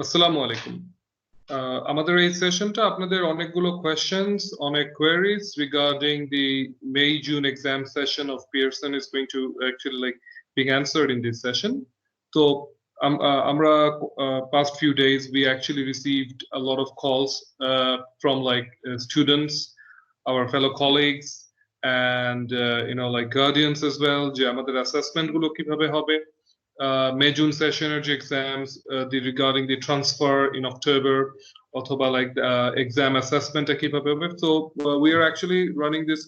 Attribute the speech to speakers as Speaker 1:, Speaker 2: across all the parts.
Speaker 1: আসসালামু আলাইকুম আমাদের এই সেশনটা আপনাদের অনেকগুলো কোয়েশ্চেনস অনেক queries regarding the May June exam session of Pearson is going to actually like being answered in this session. So আমরা past few days we actually received a lot of calls from like students, our fellow colleagues and like guardians as well যে আমাদের assessment গুলো কিভাবে হবে May June session exams regarding the transfer in October অথবা like exam assessment কিভাবে হবে. So we are actually running this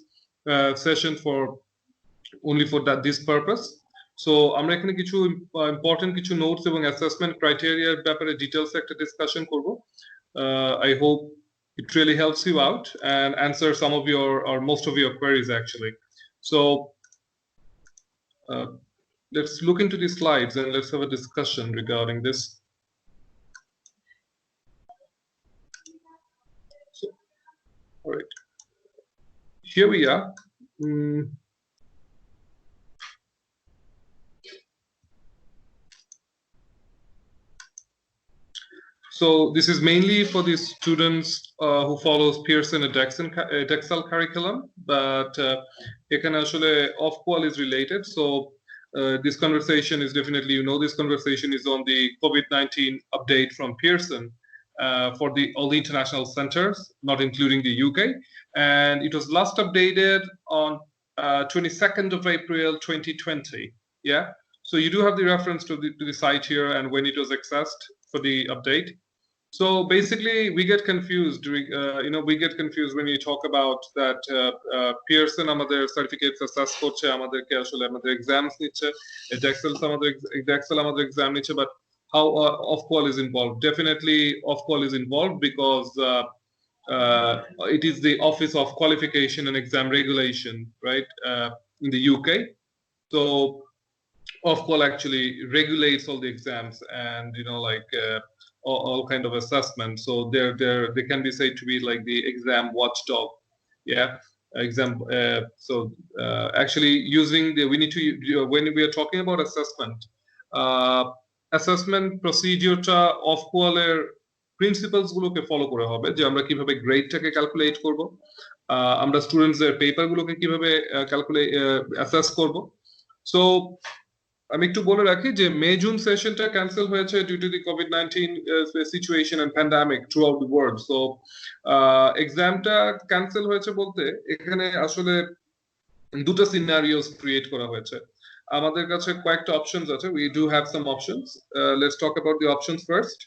Speaker 1: session for only for this purpose. So আমরা এখানে কিছু important কিছু notes এবং assessment criteria ব্যাপারে details একটা discussion করব. I hope it really helps you out and answer some of your or most of your queries actually. So let's look into the slides and let's have a discussion regarding this. So, all right, here we are. So this is mainly for the students who follows Pearson Edexcel curriculum, but ekhane ashole Ofqual is related. So this conversation is definitely, this conversation is on the COVID-19 update from Pearson for all the international centers, not including the UK. And it was last updated on 22nd of April 2020. Yeah. So you do have the reference to the site here and when it was accessed for the update. So basically, we get confused. We get confused when you talk about that Pearson amader certificates assess korche, amaderke ashole amader exams niche, Edexcel amader exam niche, but how Ofqual is involved? Definitely, Ofqual is involved because it is the Office of Qualification and Exam Regulation, right, in the UK. So Ofqual actually regulates all the exams and all kind of assessment. So they can be said to be like the exam watchdog. Yeah, exam. Actually using we need to when we are talking about assessment, assessment procedure ta Ofqual er principles গুলোকে follow করে হবে যে আমরা কিভাবে গ্রেডটাকে calculate করব, আমরা students এর paper গুলোকে কিভাবে ক্যালকুলেট অ্যাসেস করব. সো আমি একটু বলে রাখি যে মে জুন সেশনটা ক্যান্সেল হয়েছে ডিউ টু দি কোভিড-19 situation and pandemic throughout the world. So এক্সামটা ক্যান্সেল হয়েছে বলতে এখানে আসলে দুটো সিনারিওস ক্রিয়েট করা হয়েছে. আমাদের কাছে কয়েকটা অপশনস আছে. We do have some options. Let's talk about the options first.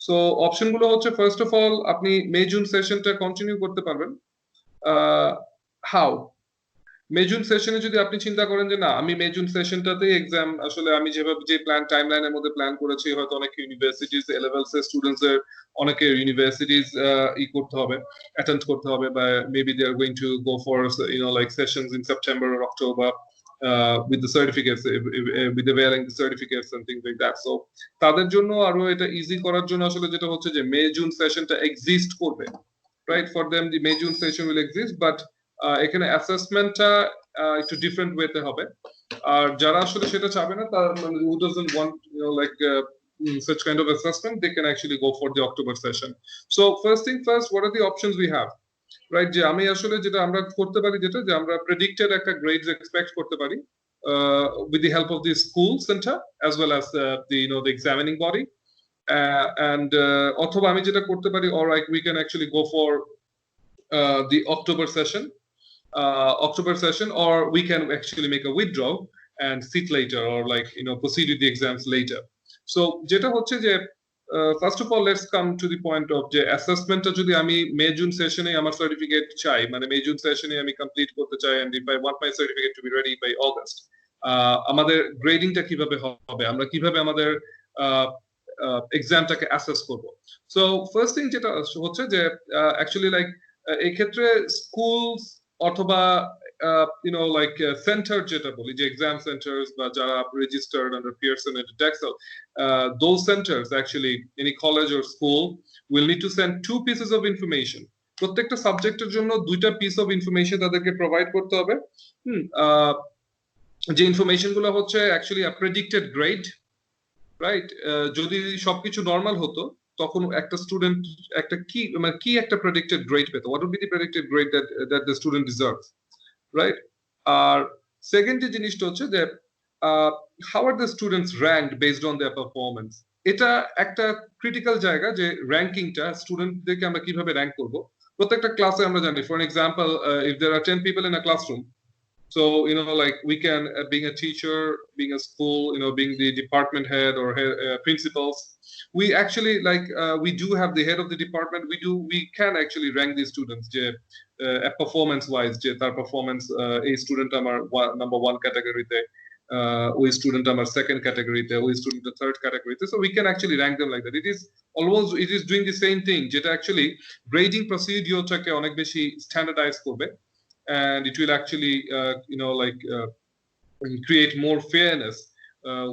Speaker 1: So অপশনগুলো হচ্ছে ফার্স্ট অফ অল আপনি মে জুন সেশনটা কন্টিনিউ করতে পারবেন. হাউ? মে জুন সেশনে যদি আপনি চিন্তা করেন যে না আমি মে জুন সেশনটাতে এক্সাম আসলে আমি যেভাবে যে প্ল্যান টাইমলাইনের মধ্যে প্ল্যান করেছি, হয়তো অনেক ইউনিভার্সিটিজ এ লেভেলস এর স্টুডেন্টস এর অনেকে ইউনিভার্সিটিজ করতে হবে, অ্যাটেন্ড করতে হবে, বা maybe they are going to go for like sessions in September or October with the certificates, with the availing the certificates and things like that. So তাদের জন্য আরো এটা ইজি করার জন্য আসলে যেটা হচ্ছে যে মে জুন সেশনটা এক্সিস্ট করবে, right? For them the May June session will exist, but এখানে অ্যাসেসমেন্টটা একটু ডিফারেন্ট ওয়েতে হবে. আর যারা আসলে সেটা চাবে না, তার মানে who doesn't want such kind of assessment, they can actually go for the October session. So first thing first, what are the options we have? Right, যে আমি আসলে যেটা আমরা করতে পারি, যেটা যে আমরা প্রেডিক্টেড একটা গ্রেডস এক্সপেক্ট করতে পারি with the help of the school center as well as the examining body, and অথবা আমি যেটা করতে পারি, or like we can actually go for the October session, or we can actually make a withdrawal and sit later, or like proceed with the exams later. So যেটা হচ্ছে যে first of all, let's come to the point of যে অ্যাসেসমেন্টটা যদি আমি May June সেশনে আমার certificate চাই, মানে মে জুন সেশনে আমি কমপ্লিট করতে চাই, and if I want my certificate to be ready by August, আমাদের গ্রেডিংটা কিভাবে হবে, আমরা কিভাবে আমাদের এক্সামটাকে অ্যাসেস করব. সো ফার্স্ট থিং যেটা হচ্ছে যে অ্যাকচুয়ালি লাইক এই ক্ষেত্রে স্কুলস অথবা center যেটা বলি, যে exam centers বা যারা registered under Pearson and Edexcel, those centers actually, any college or school will need to send 2 pieces of information. প্রত্যেকটা সাবজেক্টের জন্য 2টা পিস অফ ইনফরমেশন তাদেরকে প্রোভাইড করতে হবে. যে ইনফরমেশন গুলো হচ্ছে actually a predicted grade right? যদি সবকিছু নরমাল হতো তখন একটা স্টুডেন্ট একটা কি একটা প্রেডিক্টেড গ্রেড পেত, what would be the predicted grade that the student deserves, right? আর সেকেন্ড যে জিনিসটা হচ্ছে যে how are the students ranked based on their performance. এটা একটা ক্রিটিক্যাল জায়গা যে র্যাঙ্কিংটা স্টুডেন্টদেরকে আমরা কিভাবে র্যাঙ্ক করব। প্রত্যেকটা ক্লাসে আমরা জানি, for example if there are 10 people in a classroom, so like we can, being a teacher, being a school, being the department head or principals, we actually we do have the head of the department, we can actually rank the students যে performance wise, যে তার performance এই student আমার number 1 ক্যাটাগরিতে, ওই student আমার second ক্যাটাগরিতে, ওই স্টুডেন্ট থার্ড ক্যাটাগরিতে, so we can actually rank them like that. It is doing the same thing, যেটা actually grading procedure-টাকে অনেক বেশি স্ট্যান্ডার্ডাইজ করবে, and it will actually create more fairness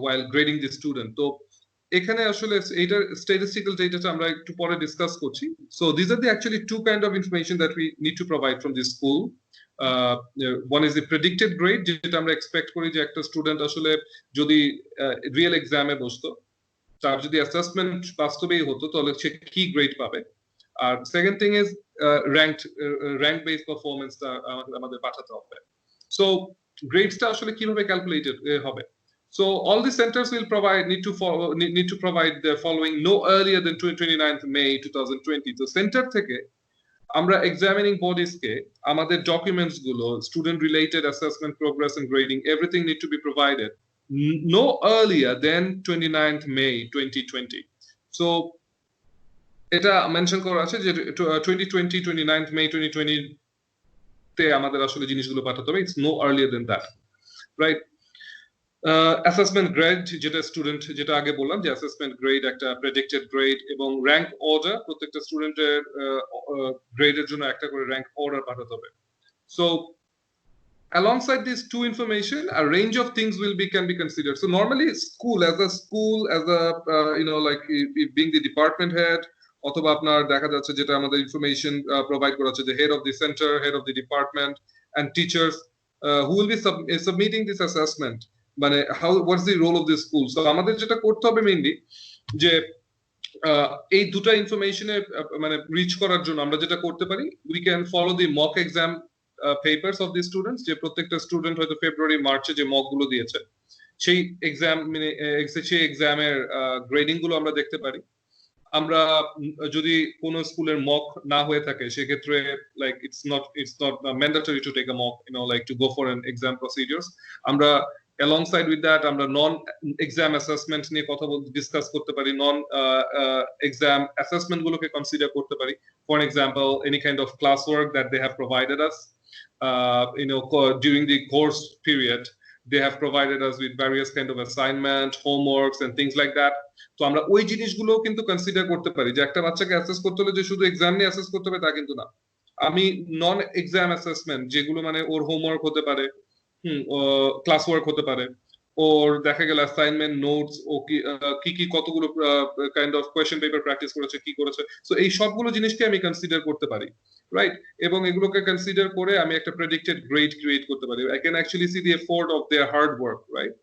Speaker 1: while grading the student. তো এখানে আসলে এইটার statistical data আমরা একটু পরে ডিসকাস করছি. So these are the actually two kind of information that we need to provide from the school. One is the predicted grade, যেটা আমরা এক্সপেক্ট করি যে একটা স্টুডেন্ট আসলে যদি রিয়েল এক্সামে বসতো, তার যদি অ্যাসেসমেন্ট বাস্তবেই হতো তাহলে সে কি গ্রেড পাবে। আর second thing is rank base পারফরমেন্সটা আমাদের পাঠাতে হবে। সো গ্রেডসটা আসলে কিভাবে ক্যালকুলেটেড হবে? So all the centers will need to provide the following no earlier than 29th May 2020. So center থেকে আমরা এক্সামিনিং বডিজকে আমাদের ডকুমেন্টস গুলো, student related assessment, progress and grading, everything need to be provided no earlier than 29th May 2020. So এটা mention করা আছে যে 2020 29th May 2020 তে আমাদের আসলে জিনিসগুলো পাঠাতে হবে, it's no earlier than that, right? Assessment grade, যেটা আগে বললাম যে অ্যাসেসমেন্ট গ্রেড একটা প্রেডিক্টেড গ্রেড, এবং র্যাঙ্ক অর্ডার, প্রত্যেকটা স্টুডেন্টের গ্রেডের জন্য একটা করে র্যাঙ্ক অর্ডার পাঠাতে হবে। So alongside these two information, a range of things can be considered. So normally school as a being the department head, অথবা আপনার দেখা যাচ্ছে যেটা আমাদের ইনফরমেশন প্রোভাইড করা হচ্ছে, the head of the center, head of the department, and teachers who will be submitting this assessment, মানে what's the role of the school. So আমাদের যেটা করতে হবে মেইনলি যে এই দুটো ইনফরমেশনে মানে রিচ করার জন্য আমরা যেটা করতে পারি, we can follow the mock exam papers of the students, যে প্রত্যেকটা স্টুডেন্ট হয়তো ফেব্রুয়ারি মার্চে যে মক গুলো দিয়েছে, সেই এক্সামের গ্রেডিং গুলো আমরা দেখতে পারি। আমরা যদি কোন স্কুলের মক না হয়ে থাকে সেক্ষেত্রে it's not mandatory to take a mock, to go for an exam procedures. আমরা alongside with that আমরা non exam assessment নিয়ে কথা ডিসকাস করতে পারি, non exam assessment গুলোকে কনসিডার করতে পারি। For example, any kind of classwork that they have provided us during the course period, they have provided us with various kind of assignment, homeworks and things like that. তো আমরা ওই জিনিসগুলো কিন্তু consider করতে পারি, যে একটা বাচ্চাকে অ্যাসেস করতে হলে যে শুধু এক্সাম নিয়ে অ্যাসেস করতে হবে তা কিন্তু না। আমি নন এক্সাম অ্যাসেসমেন্ট, যেগুলো মানে ওর হোমওয়ার্ক হতে পারে, ক্লাস ওয়ার্ক হতে পারে, ওর দেখা গেল অ্যাসাইনমেন্ট, নোটস, ও কি কতগুলো kind of question paper practice করেছে, কি করেছে, সো এই সবগুলো জিনিসকে আমি কনসিডার করতে পারি, রাইট? এবং এগুলোকে কনসিডার করে আমি একটা প্রেডিক্টেড গ্রেড ক্রিয়েট করতে পারি। I can actually see the effort of their hard work, right?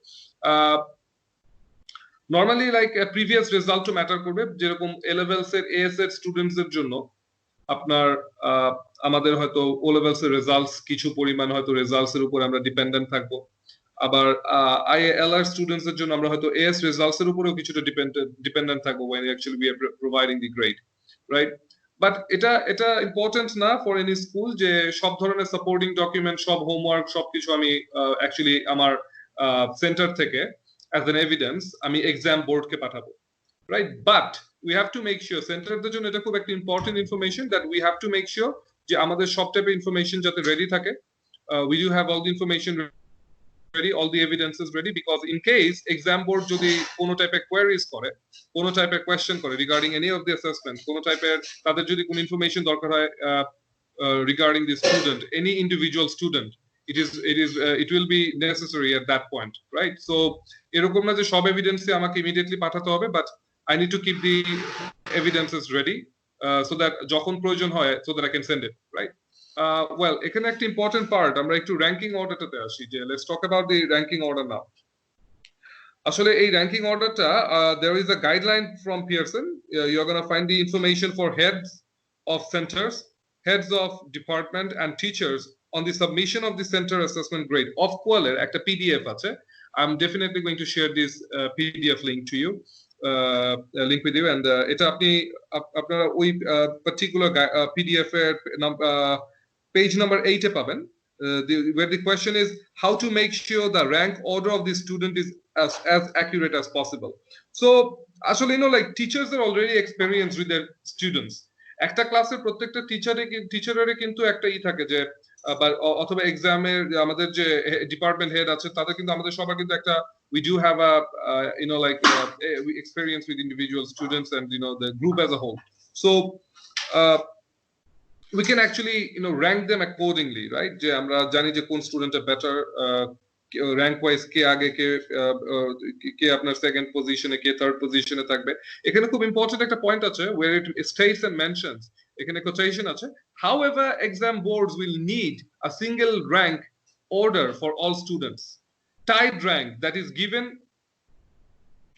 Speaker 1: Normally previous result matter করবে, যেরকম এ লেভেলস এর এএস এর স্টুডেন্টস এর জন্য আপনার আমাদের হয়তো ও লেভেলস এর রেজাল্টস কিছু পরিমাণ হয়তো রেজাল্টস এর উপর আমরা ডিপেন্ডেন্ট থাকবো, আবার IAL এর স্টুডেন্টস এর জন্য আমরা হয়তো এএস রেজাল্টস এর উপরেও কিছুটা ডিপেন্ডেন্ট থাকবো when actually we are providing the grade, right? But এটা ইম্পর্টেন্ট না ফর এনি স্কুল যে সব ধরনের সাপোর্টিং ডকুমেন্ট, সব হোমওয়ার্ক, সবকিছু আমি অ্যাকচুয়ালি আমার সেন্টার থেকে as an evidence আমি এক্সাম বোর্ডকে পাঠাবো, right? But we have to make sure, সেন্টারদের জন্য এটা খুব একটা important information, that we have to make sure যে আমাদের সব টাইপের ইনফরমেশন যাতে রেডি থাকে, we do have all the information ready, all the evidences ready, because in case exam board যদি কোনো টাইপের queries করে, কোনো টাইপের কোয়েশ্চেন করে regarding any of the assessment, কোনো টাইপের তাদের যদি কোনো ইনফরমেশন দরকার হয় regarding the student, any individual student, it will be necessary at that point, right? So এরকম না যে সব এভিডেন্স আমাকে ইমিডিয়েটলি পাঠাতে হবে, but I need to keep the evidences ready so that যখন প্রয়োজন হয় so that I can send it, right? Well, এখানে একটা ইম্পর্টেন্ট পার্ট, আমরা একটু র্যাঙ্কিং অর্ডারটাতে আসি, যে let's talk about the ranking order now. আসলে এই র্যাঙ্কিং অর্ডারটা there is a guideline from Pearson. You're going to find the information for heads of centers, heads of department and teachers on the submission of the center assessment grade. Ofqual এর একটা PDF আছে. I'm definitely going to share this PDF link to you. Link with you, and এটা আপনি আপনারা ওই particular PDF এর page number 8 এ পাবেন. Where the question is how to make sure the rank order of the student is as accurate as possible. So actually, like teachers are already experienced with their students. একটা ক্লাসের প্রত্যেকটা টিচারের কিন্তু একটা থাকে যে অথবা এক্সামের আমাদের যে ডিপার্টমেন্ট হেড আছে তাদের কিন্তু আমাদের সবার কিন্তু একটা we do have a we experience with individual students and the group as a whole. So we can actually rank them accordingly, right? যে আমরা জানি যে কোন স্টুডেন্ট বেটার rank wise কে আগে কে আপনার সেকেন্ড পজিশনে কে থার্ড পজিশনে থাকবে। এখানে খুব ইম্পর্টেন্ট একটা পয়েন্ট আছে where it states and mentions, এখানে কোটেশন আছে, however exam boards will need a single rank order for all students. Tied rank that is given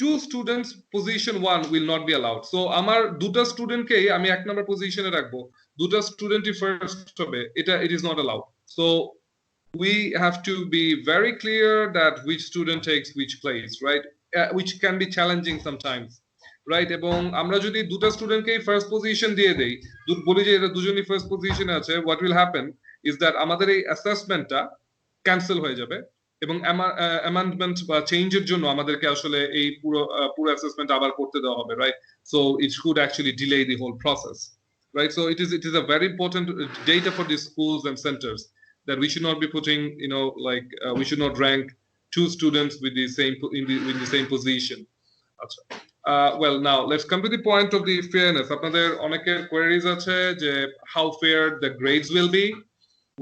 Speaker 1: two students position 1 will not be allowed. So আমার দুটো স্টুডেন্টকে আমি এক number পজিশনে রাখবো, দুটো স্টুডেন্টই ফার্স্ট হবে, it is not allowed. So we have to be very clear that which student takes which place, right? Which can be challenging sometimes, right? এবং আমরা যদি দুটো স্টুডেন্টকে ফার্স্ট পজিশন দিয়ে দেই, বলি যে এরা দুজনই ফার্স্ট পজিশনে আছে, what will happen is that আমাদের এই অ্যাসেসমেন্টটা ক্যান্সেল হয়ে যাবে এবং অ্যামেন্ডমেন্ট বা চেঞ্জের জন্য আমাদেরকে আসলে এই পুরো অ্যাসেসমেন্ট আবার করতে দেওয়া হবে, right? So it could actually delay the whole process, right? So it is a very important data for the schools and centers that we should not be putting, we should not rank two students with the same position. Well, now let's come to the point of the fairness. আপনাদের অনেকের queries আছে যে how fair the grades will be.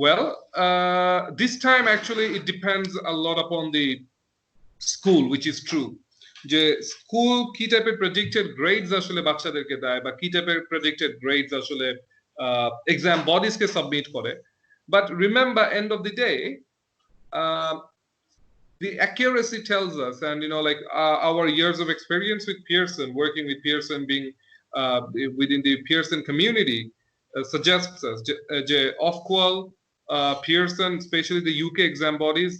Speaker 1: Well, this time actually it depends a lot upon the school, which is true. যে school কি টাইপের predicted grades আসলে বাচ্চাদেরকে দেয় বা কি টাইপের predicted grades আসলে exam bodies কে submit করে. But remember, end of the day, the accuracy tells us, and our years of experience with Pearson, working with Pearson, being within the Pearson community, suggests us that Ofqual, Pearson, especially the UK exam bodies,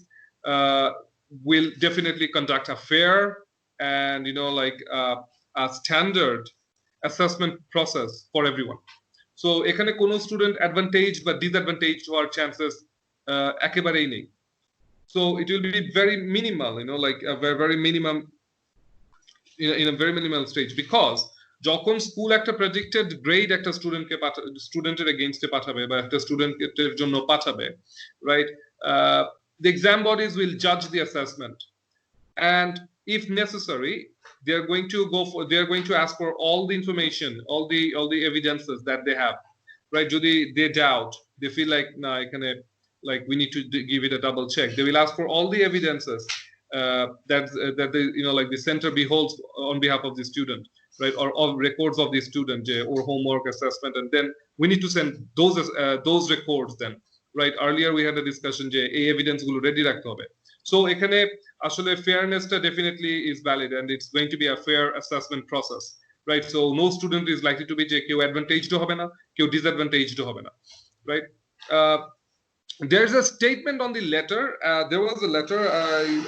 Speaker 1: will definitely conduct a fair and a standard assessment process for everyone. So এখানে কোনো student advantage বা disadvantage হওয়ার chances একেবারেই নেই। So it will be very minimal, a very minimum, in a very minimal stage, because যখন school একটা predicted grade একটা স্টুডেন্টের এগেইনস্টে পাঠাবে বা একটা স্টুডেন্টের জন্য পাঠাবে, right, the exam bodies will judge the assessment, and if necessary they are going to ask for all the information, all the evidences that they have, right? যদি they doubt, they feel like we need to give it a double check, they will ask for all the evidences that the center beholds on behalf of the student, right? Or all records of the student or homework assessment, and then we need to send those records then, right? Earlier we had a discussion যে এই evidence গুলো ready রাখতে হবে। So এখানে আসলে fairness-টা definitely is valid, and it's going to be a fair assessment process, right? So no student is likely to be যে কেউ advantaged হবে না, কেউ disadvantaged হবে না, right? There's a statement on the letter. There was a letter,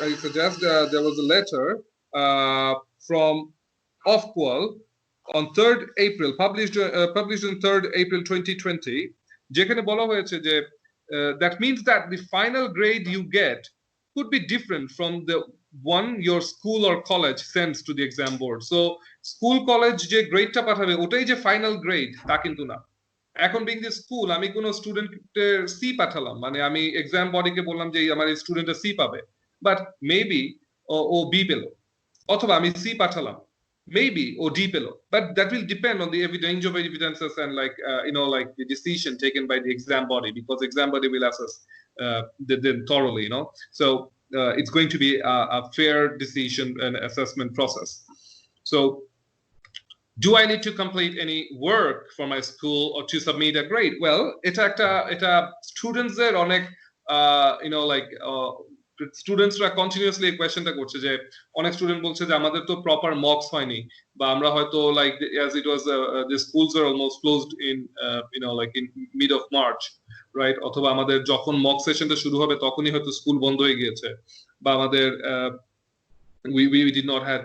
Speaker 1: I suggest there was a letter from Ofqual on 3rd April, published on 3rd April 2020, যেখানে বলা হয়েছে যে that means that the final grade you get could be different from the one your school or college sends to the exam board. So school college যে গ্রেডটা পাঠাবে ওটাই যে final grade তা কিন্তু না। এখন বিং দি স্কুল আমি কোন স্টুডেন্টের সি পাঠালাম, মানে আমি এক্সাম বডিকে বললাম যে আমার স্টুডেন্টটা সি পাবে, বাট মেবি ও বি পেলো, অথবা আমি সি পাঠালাম maybe or D below, but that will depend on the range of evidences and the decision taken by the exam body, because exam body will assess them thoroughly, so it's going to be a fair decision and assessment process. So do I need to complete any work for my school or to submit a grade? Well, এটা students এর অনেক স্টুডেন্টসরা continuously এই কোয়েশ্চেনটা করছে যে অনেক student বলছে যে আমাদের তো প্রপার মক্স হয়নি বা আমরা হয়তো like as it was the schools were almost closed in like in mid of March, right? অথবা আমাদের যখন মক সেশনটা শুরু হবে তখনই হয়তো স্কুল বন্ধ হয়ে গিয়েছে বা আমাদের we did not have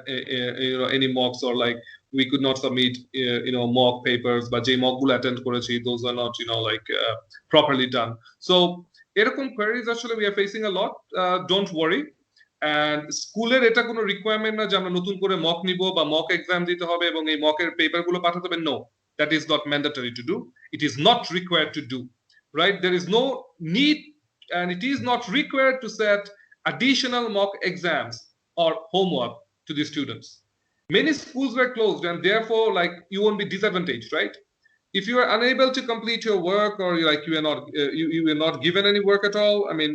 Speaker 1: any mocks, or like we could not submit mock papers, but যে mock গুলো attend করেছি those are not like properly done. So এরকম queries আসলে we are facing a lot. Don't worry. And স্কুলের এটা কোনো requirement না যে আমরা নতুন করে মক নিব বা মক এক্সাম দিতে হবে এবং এই মকের পেপার গুলো পাঠাতে হবে। No, that is not mandatory to do. It is not required to do, right? There is no need, and it is not required to set additional mock exams or homework to the students. Many schools were closed, and therefore like you won't be disadvantaged, right? If you are unable to complete your work, or like you are not you were not given any work at all, I mean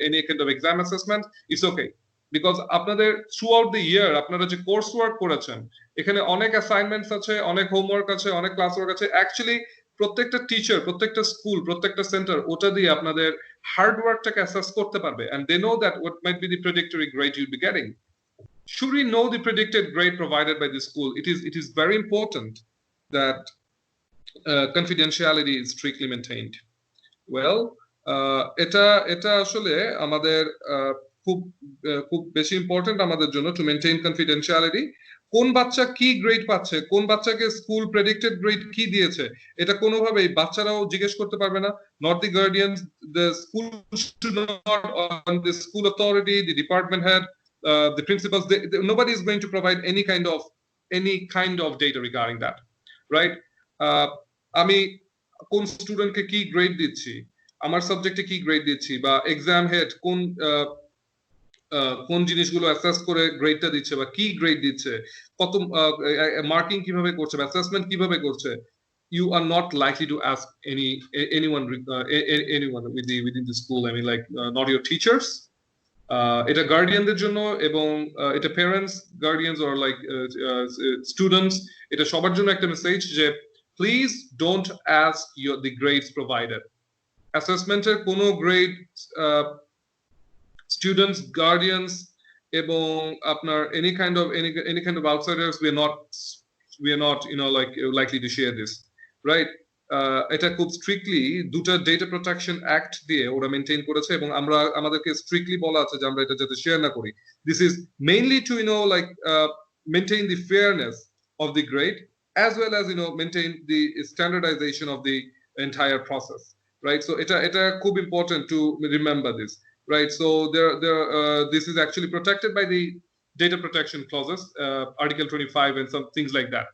Speaker 1: any kind of exam assessment, it's okay, because আপনাদের throughout the year আপনারা যে course work করেছেন এখানে অনেক assignments আছে, অনেক homework আছে, অনেক ক্লাস ওয়ার্ক আছে। অ্যাকচুয়ালি প্রত্যেকটা টিচার, প্রত্যেকটা স্কুল, প্রত্যেকটা সেন্টার ওটা দিয়ে আপনাদের হার্ড ওয়ার্কটাকে অ্যাসেস করতে পারবে, and they know that what might be the predictory grade you'll be getting. Should we know the predicted grade provided by the school, it is very important that confidentiality is strictly maintained. Well, এটা আসলে আমাদের খুব বেশি important আমাদের জন্য to maintain confidentiality. কোন বাচ্চা কি গ্রেড পাচ্ছে, কোন বাচ্চাকে স্কুল প্রেডিক্টেড গ্রেড কি দিয়েছে, এটা কোনোভাবেই বাচ্চারাও জিজ্ঞেস করতে পারবে না। Not the guardians, the school should not, on the school authority, the department head, the principals, nobody is going to provide any kind of data regarding that, right? আমি কোন স্টুডেন্টকে কি গ্রেড দিচ্ছি, আমার সাবজেক্টে কি গ্রেড দিচ্ছি, বা এক্সাম হেড কোন জিনিসগুলো অ্যাসেস করে গ্রেডটা দিচ্ছে বা কি গ্রেড দিচ্ছে, কত মার্কিং কিভাবে করছে, অ্যাসেসমেন্ট কিভাবে করছে, you are not likely to ask anyone within the school. I mean like not your teachers, এটা গার্ডিয়ানদের জন্য এবং এটা parents, guardians or like students, এটা সবার জন্য একটা মেসেজ যে please don't ask the grades provided. Assessmented kono grade students, guardians এবং আপনার any kind of outsiders, we are not like likely to share this, right? এটা খুব স্ট্রিক্টলি দুটো ডেটা প্রোটেকশন অ্যাক্ট দিয়ে ওরা মেইনটেইন করেছে এবং আমাদেরকে স্ট্রিক্টলি বলা আছে যে আমরা এটা যাতে শেয়ার না করি। This is mainly to like maintain the fairness of the grade, as well as maintain the standardization of the entire process, right? So এটা খুব important to remember this, right? So this is actually protected by the data protection clauses, Article 25 and some things like that,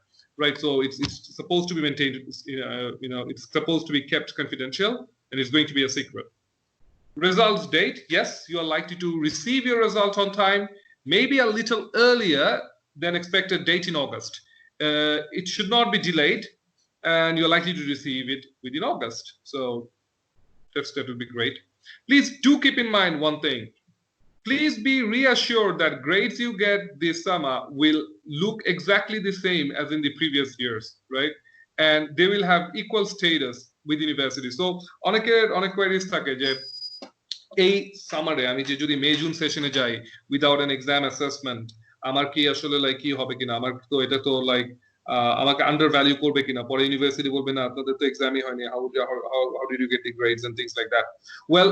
Speaker 1: right? So it's supposed to be maintained, it's supposed to be kept confidential, and it's going to be a secret. Results date, yes, you are likely to receive your result on time, maybe a little earlier than expected date in August. It should not be delayed, and you're likely to receive it within August. So that would be great. Please do keep in mind one thing. Please be reassured that grades you get this summer will look exactly the same as in the previous years, right? And they will have equal status with university. So অনেক queries থাকে যে এই সামারে আমি যে যদি May June সেশনে যাই without an exam assessment, আমার কি আসলে লাইক কি হবে কিনা, আমার তো এটা তো লাইক আমাকে আন্ডার ভ্যালু করবে কিনা, পরে ইউনিভার্সিটি বলবে না আপনাদের তো এক্সামই হয়নি, how did you get the grades and things like that. Well,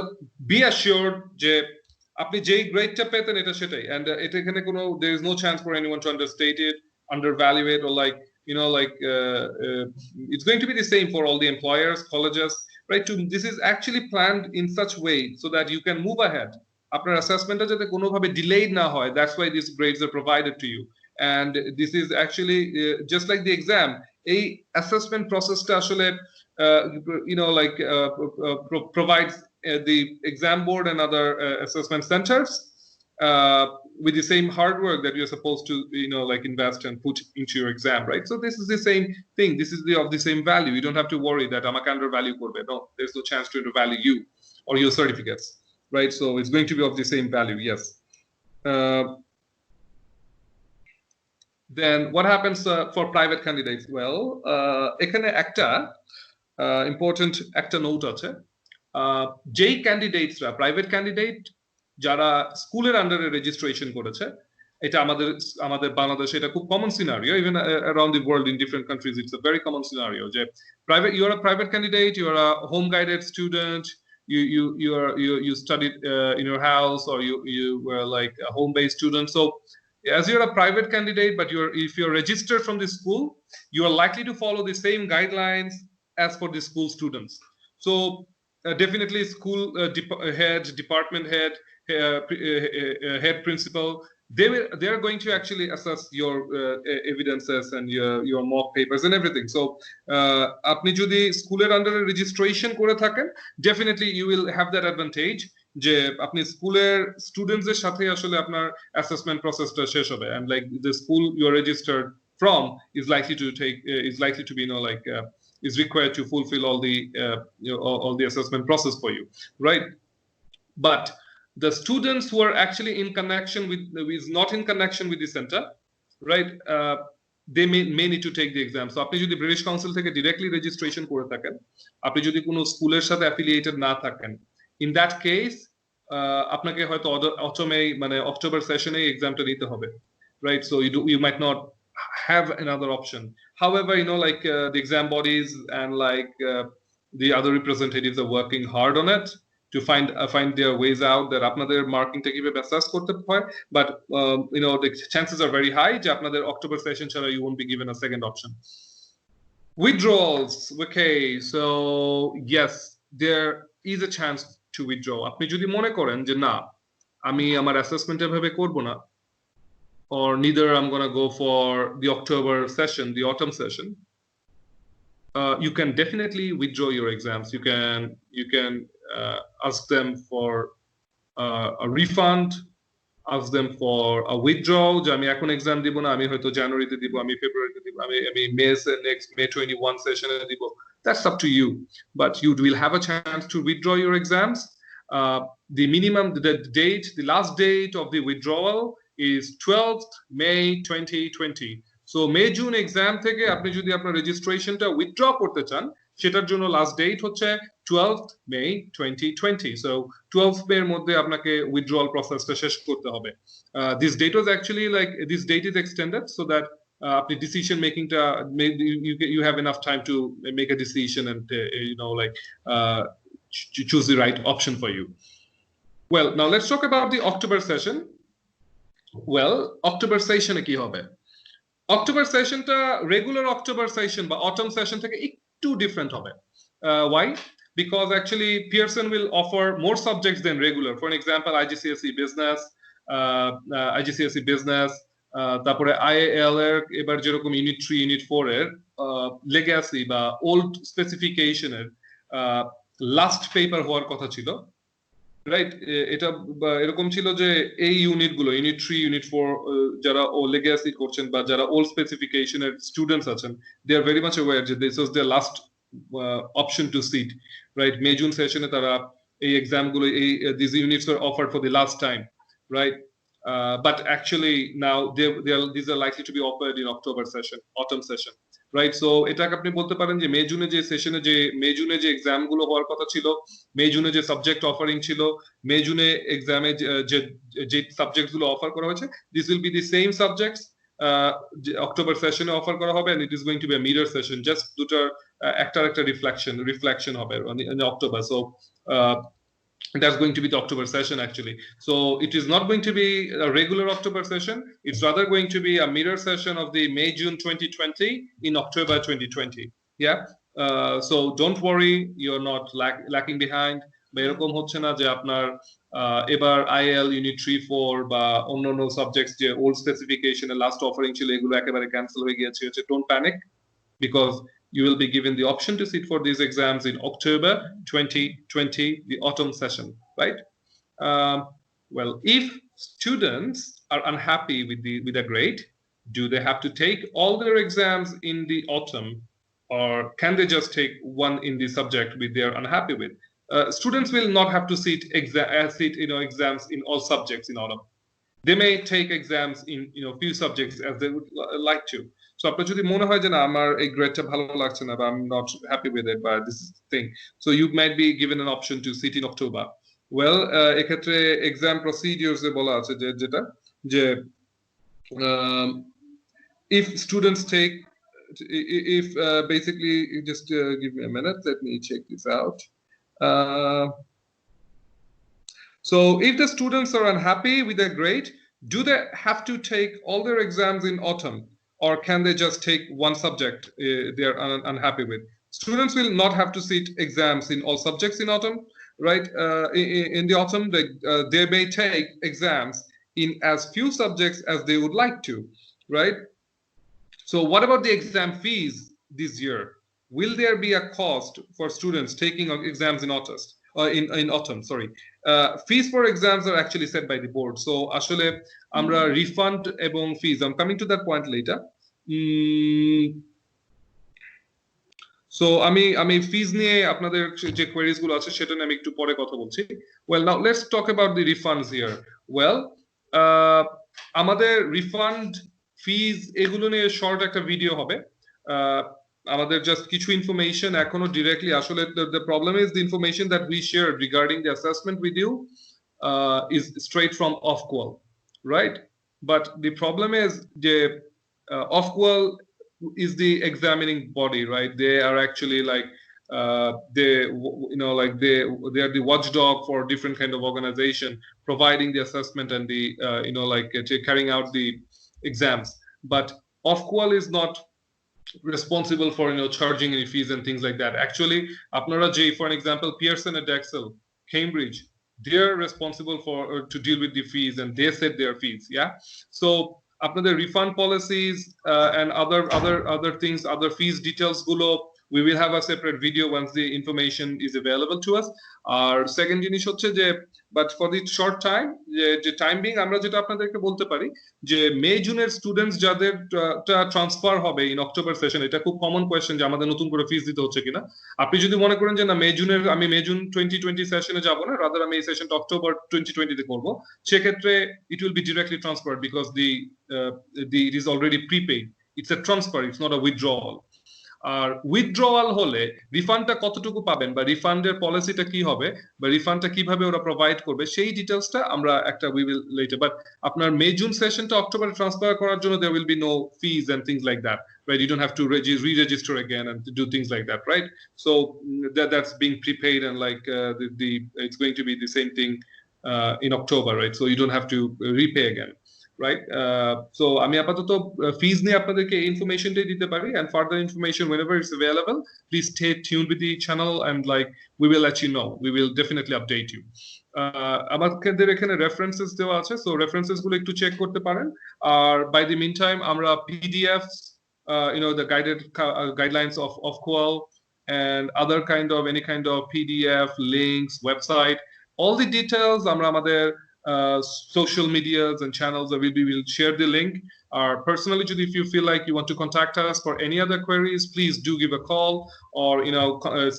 Speaker 1: be assured যে আপনি যেই গ্রেডটা পেতেন এটা সেটাই, and এটা এখানে কোনো there is no chance for anyone to understate it, undervalue it, or like it's going to be the same for all the employers, colleges, right? This is actually planned in such way so that you can move ahead. আপনার অ্যাসেসমেন্টটা যাতে কোনোভাবে delayed না হয়, that's why these grades are provided to you. And this is actually just like the exam, এই assessment processটা আসলে provides the exam board and other assessment centers with the same hard work that you're supposed to like invest and put into your exam, right? So this is the same thing, this is of the same value. You don't have to worry that amake undervalue korbe. No, there's no chance to undervalue you or your certificates, right? So it's going to be of the same value, yes. Then what happens for private candidates? Well, ekhane ekta important ekta note ache, যেই ক্যান্ডিডেটসরা private candidate যারা স্কুলের আন্ডারে registration করেছে, এটা আমাদের বাংলাদেশে এটা খুব common scenario, even around the world in different countries it's a very common scenario যে you are a private candidate, you are a home guided student, you studied in your house, or you were like a home based student. So as you're a private candidate, but if you're registered from the school, you are likely to follow the same guidelines as for the school students. So definitely school head, department head, head principal, they are going to actually assess your evidences and your mock papers and everything. So আপনি যদি স্কুলের আন্ডারে registration করে থাকেন, definitely you will have that advantage যে আপনি স্কুলের স্টুডেন্টসদের সাথে আসলে আপনার অ্যাসেসমেন্ট প্রসেসটা শেষ হবে, and like the school you are registered from is likely to be is required to fulfill all the assessment process for you, right? But the students who are actually in connection is not in connection with the center, right? They may need to take the exam. So আপনি যদি British council থেকে directly registration করে থাকেন, আপনি যদি কোনো স্কুলের সাথে অ্যাফিলিয়েটেড না থাকেন, in that case আপনাকে হয়তো অটোমেই মানে অক্টোবর সেশনে এক্সামটা দিতে হবে, right? So you might not have another option. However, the exam bodies and the other representatives are working hard on it to find their ways out that আপনাদের মার্কিংটা কিভাবে assess করতে হয়, but the chances are very high যে আপনাদের October session ছাড়া you won't be given a second option. Withdrawals, okay, so yes, there is a chance to withdraw. আপনি যদি মনে করেন যে না, আমি আমার অ্যাসেসমেন্ট এভাবে করব না, or neither I'm going to go for the October session, the autumn session, you can definitely withdraw your exams. You can ask them for a refund, ask them for a withdrawal. যে আমি এখন exam দিব না, আমি হয়তো জানুয়ারিতে দিব, আমি ফেব্রুয়ারিতে দিব, আমি next May 21 session দিব. That's up to you, but you will have a chance to withdraw your exams. The minimum, the last date of the withdrawal is 12th May 2020. So May June exam থেকে আপনি যদি আপনার রেজিস্ট্রেশনটা withdraw করতে চান, সেটার জন্য last date হচ্ছে 12th May 2020. So 12th May এর মধ্যে আপনাকে উইথড্রয়াল প্রসেসটা শেষ করতে হবে. This date was actually this date is extended so that আপনি decision মেকিংটা you have enough time to make a decision and choose the right option for you. Well, now let's talk about the October session. Well, October session কি হবে? October sessionটা regular October session বা autumn session থেকে একটু different হবে. Why? Because actually Pearson will offer more subjects than regular. For an example, IGCSE business, তারপরে IAL এর এবার যেরকম ইউনিট 3 ইউনিট 4 এর লেগাসি বা ওল্ড স্পেসিফিকেশনের লাস্ট পেপার হওয়ার কথা ছিল, রাইট? এটা এরকম ছিল যে এই ইউনিটগুলো ইউনিট 3 ইউনিট 4 যারা লেগাসি করছেন বা যারা ওল্ড স্পেসিফিকেশনের স্টুডেন্টস আছেন, they are very much aware যে this was their last option to sit, right? May June session tara ei exam gulo these units were offered for the last time, right? But actually now these are likely to be offered in October session, autumn session, right? So etake apni bolte paren je May June je session je May June je exam gulo howar kotha chilo, May June je subject offering chilo, May June exam e je subjects gulo offer kora hoyeche, this will be the same subjects October session e offer kora hobe, and it is going to be a mirror session, just dutar একটা reflection হবে in October. So that's going to be the October session actually. So it is not going to be a regular October session, it's rather going to be a mirror session of the May June 2020 in October 2020. Yeah, so don't worry, you're not lacking behind. বা এরকম হচ্ছে না যে আপনার এবার IAL unit 3 4 বা অন্যান্য subjects যে ওল্ড স্পেসিফিকেশনের লাস্ট অফারিং ছিল এগুলো একেবারে ক্যান্সেল হয়ে গিয়েছে। Don't panic, because you will be given the option to sit for these exams in October 2020, the autumn session, right? Well, if students are unhappy with a grade, do they have to take all their exams in the autumn, or can they just take one in the subject which they are unhappy with? Students will not have to sit exams in all subjects in autumn. They may take exams in few subjects as they would like to. So আপনার যদি মনে হয় যে না আমার এই গ্রেডটা ভালো লাগছে না বা I'm not happy with it, but this is the thing, so you might be given an option to sit in October. Well এক্ষেত্রে এক্সাম প্রসিডিউরস এ বলা আছে যেটা যে if students take if basically just give me a minute, let me check this out. So if the students are unhappy with their grade, do they have to take all their exams in autumn, or can they just take one subject they are unhappy with? Students will not have to sit exams in all subjects in autumn, right? In the autumn, they may take exams in as few subjects as they would like to, right? So what about the exam fees this year? Will there be a cost for students taking exams in August? In autumn, sorry. Fees for exams are actually set by the board. So ashole amra refund ebong fees. I'm coming to that point later. So আমি fees নিয়ে আপনাদের যে queries গুলো আছে সেটা নিয়ে আমি একটু পরে কথা বলছি. Well, now let's talk about the refunds here. Well, আমাদের refund fees এগুলো নিয়ে শর্ট একটা ভিডিও হবে আমাদের জাস্ট কিছু ইনফরমেশন এখনো ডিরেক্টলি আসলে the problem is the information that we shared regarding the assessment with you is straight from Ofqual, right? But the problem is the Ofqual is the examining body, right? They are actually like they like they are the watchdog for different kind of organization providing the assessment and the carrying out the exams. But Ofqual is not responsible for charging any fees and things like that. Actually, apnara J, for an example, Pearson, Edexcel, Cambridge, they're responsible for to deal with the fees, and they set their fees. Yeah. So apnader refund policies and other things, other fees details gulo, we will have a separate video once the information is available to us. Our second জিনিস হচ্ছে যে but for the short time যে time being আমরা যেটা আপনাদেরকে বলতে পারি যে মে জুনের স্টুডেন্টস যাদের ট্রান্সফার হবে ইন অক্টোবর সেশন, এটা খুব কমন কোয়েশ্চেন যে আমাদের নতুন করে ফিস দিতে হচ্ছে কিনা। আপনি যদি মনে করেন যে না আমি মে জুন 2020 সেশনে যাব না, রাদার আমি এই সেশনটা অক্টোবর 2020 তে করব, সেক্ষেত্রে it will be directly transferred because it is already prepaid. It's a transfer, it's not a withdrawal. আর উইথড্রয়াল হলে রিফান্ডটা কতটুকু পাবেন বা রিফান্ডের পলিসিটা কি হবে বা রিফান্ডটা কিভাবে ওরা প্রোভাইড করবে সেই ডিটেইলসটা আমরা একটা উই উইল লেটার। বাট আপনার মে জুন সেশনটা অক্টোবরে ট্রান্সফার করার জন্য there will be no fees and things like that, right? You don't have to re-register again and do things like that, right? So that's being prepaid and like it's going to be the same thing in October, right? So you don't have to repay again, right? So আমি আপাতত fees নিয়ে আপনাদেরকে ইনফরমেশনটাই দিতে পারি, and further information whenever it's available, please stay tuned with the channel and like we will let you know. We will definitely update you. আমাদের এখানে references দেওয়া আছে, so references গুলো একটু চেক করতে পারেন। আর by the meantime আমরা PDFs, the guidelines of Ofqual and other any kind of PDF links, website, all the details আমরা আমাদের social medias and channels that we will share the link. Personally, if you feel like you want to contact us for any other queries, please do give a call or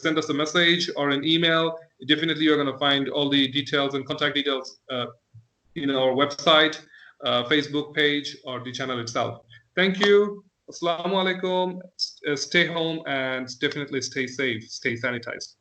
Speaker 1: send us a message or an email. Definitely you're going to find all the details and contact details in our website, Facebook page, or the channel itself. Thank you. Assalamu alaikum. Stay home and definitely stay safe, stay sanitized.